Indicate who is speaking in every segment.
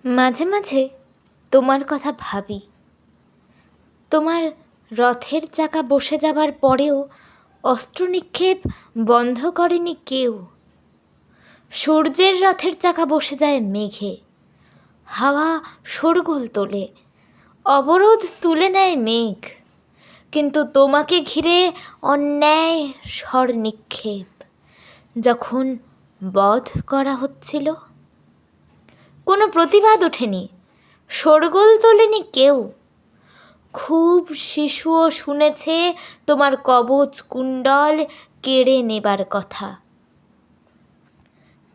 Speaker 1: মাঝে মাঝে তোমার কথা ভাবি। তোমার রথের চাকা বসে যাবার পরেও অস্ত্র নিক্ষেপ বন্ধ করেনি কেউ। সূর্যের রথের চাকা বসে যায় মেঘে, হাওয়া শোরগোল তোলে, অবরোধ তুলে নেয় মেঘ, কিন্তু তোমাকে ঘিরে অন্যায় স্বর নিক্ষেপ যখন বধ করা হচ্ছিল। কোনো প্রতিবাদ ওঠেনি, শোরগোল তোলেনি কেউ। খুব শিশুও শুনেছে তোমার কবচ কুণ্ডল কেড়ে নেবার কথা।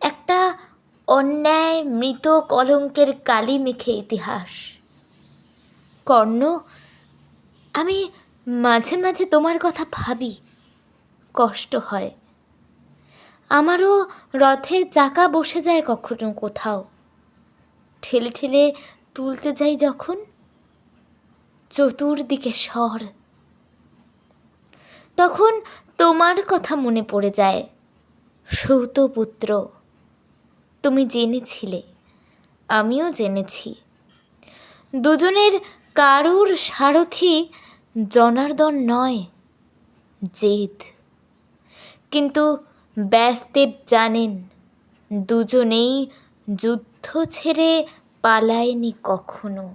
Speaker 1: একটা অন্যায় মৃত কলঙ্কের কালি মেখে ইতিহাস। কর্ণ, আমি মাঝে মাঝে তোমার কথা ভাবি, কষ্ট হয়। আমারও রথের চাকা বসে যায় কখনো কোথাও, ঠেলে ঠেলে তুলতে যাই যখন, চতুর্দিকে স্বর, তখন তোমার কথা মনে পড়ে যায়। সৌতপুত্র, তুমি জেনেছিলে, আমিও জেনেছি। দুজনের কারুর সারথি জনার্দন নয়, জেদ। কিন্তু ব্যাসদেব জানেন দুজনেই যুদ্ধ ছেড়ে পালায়নি কখনো।